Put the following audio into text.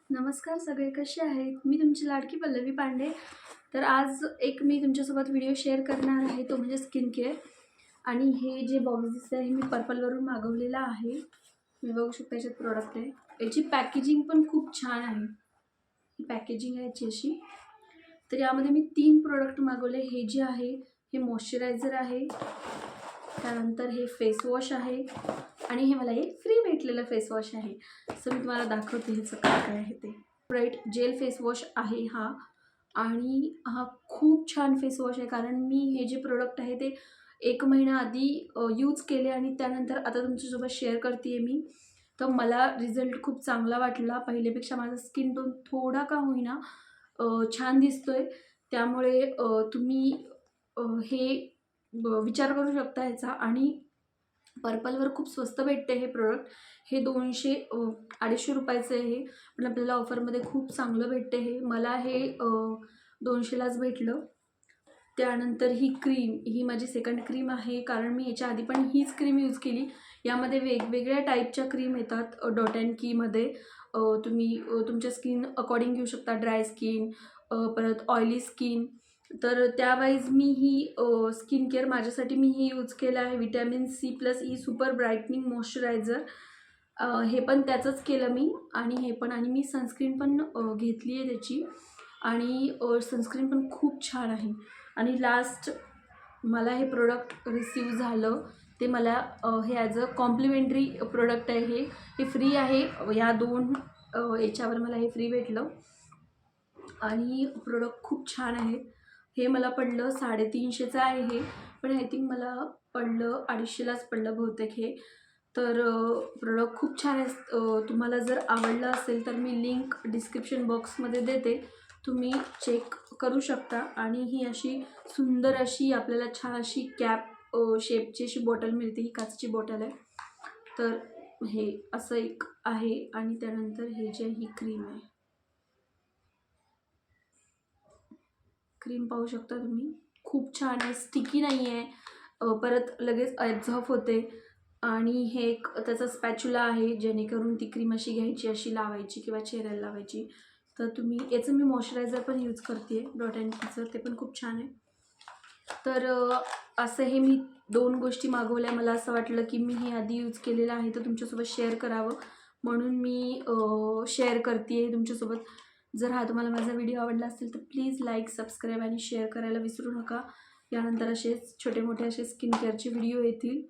नमस्कार सगळे, कसे आहेत? मी तुमची लाडकी पल्लवी पांडे. तर आज एक मी तुमच्यासोबत व्हिडिओ शेअर करणार आहे, तो म्हणजे स्किन केअर. आणि हे जे बॉक्स दिसतं आहे, हे मी पर्पलवरून मागवलेलं आहे. तुम्ही बघू शकता याच्यात प्रोडक्ट आहे. याची पॅकेजिंग पण खूप छान आहे. ही पॅकेजिंग आहे याची अशी. तर यामध्ये मी 3 प्रोडक्ट मागवले. हे जे आहे हे मॉइश्चरायझर आहे, त्यानंतर हे फेस वॉश आहे आणि हे मला हे फ्री भेटलेलं फेस वॉश आहे. सो मी तुम्हाला दाखवते ह्याचं काय काय आहे ते. ब्राईट जेल फेस वॉश आहे हा, आणि हा खूप छान फेस वॉश आहे. कारण मी हे जे प्रोडक्ट आहे ते 1 महिना आधी यूज केले आणि त्यानंतर आता तुमच्यासोबत शेअर करते आहे मी. तर मला रिझल्ट खूप चांगला वाटला. पहिलेपेक्षा माझा स्किन टोन थोडा का होईना छान दिसतोय. त्यामुळे तुम्ही हे विचार करू शकता ह्याचा. आणि पर्पलवर खूप स्वस्त भेटते हे प्रोडक्ट. हे 200-250 रुपयाचं आहे हे, पण आपल्याला ऑफरमध्ये खूप चांगलं भेटते हे. मला हे 200लाच भेटलं. त्यानंतर ही क्रीम, ही माझी सेकंड क्रीम आहे, कारण मी याच्या आधी पण हीच क्रीम यूज केली. यामध्ये वेगवेगळ्या टाईपच्या क्रीम येतात डॉट अँड कीमध्ये. तुम्ही तुमच्या स्किन अकॉर्डिंग घेऊ शकता. ड्राय स्किन, परत ऑइली स्किन. तर त्यावाईज मी ही स्किन केअर माझ्यासाठी मी ही यूज केलं आहे. Vitamin C+E super brightening moisturiser. हे पण त्याचंच केलं मी. आणि हे पण, आणि मी सनस्क्रीन पण घेतली आहे त्याची. आणि सनस्क्रीन पण खूप छान आहे. आणि लास्ट मला हे प्रोडक्ट रिसीव झालं ते मला हे ॲज अ कॉम्प्लिमेंटरी प्रोडक्ट आहे. हे फ्री आहे. या 2 याच्यावर मला हे फ्री भेटलं. आणि प्रोडक्ट खूप छान आहे. हे मला पडलं 350चं आहे हे, पण आय थिंक मला पडलं 250लाच पडलं बहुतेक हे. तर प्रोडक्ट खूप छान आहे. तुम्हाला जर आवडलं असेल तर मी लिंक डिस्क्रिप्शन बॉक्समध्ये देते, तुम्ही चेक करू शकता. आणि ही अशी सुंदर अशी आपल्याला छान अशी कॅप शेपची अशी बॉटल मिळते. ही काचची बॉटल आहे. तर हे असं एक आहे. आणि त्यानंतर हे जे ही क्रीम आहे, क्रीम पाहू शकता तुम्ही. खूप छान आहे, स्टिकी नाही आहे, परत लगेच ॲब्झॉर्ब होते. आणि हे एक त्याचा स्पॅच्युला आहे, जेणेकरून ती क्रीम अशी घ्यायची, अशी लावायची किंवा चेहऱ्याला लावायची. तर तुम्ही याचं मी मॉइश्चरायझर पण यूज करते आहे डॉट अँड कीचं, ते पण खूप छान आहे. तर असं हे मी 2 गोष्टी मागवल्या. मला असं वाटलं की मी हे आधी यूज केलेलं आहे तर तुमच्यासोबत शेअर करावं, म्हणून मी शेअर करते आहे तुमच्यासोबत. जर हा तुम्हाला माझा व्हिडिओ आवडला असेल तर प्लीज लाईक, सबस्क्राईब आणि शेअर करायला विसरू नका. यानंतर असेच छोटे मोठे असे स्किन केअरचे व्हिडिओ येतील.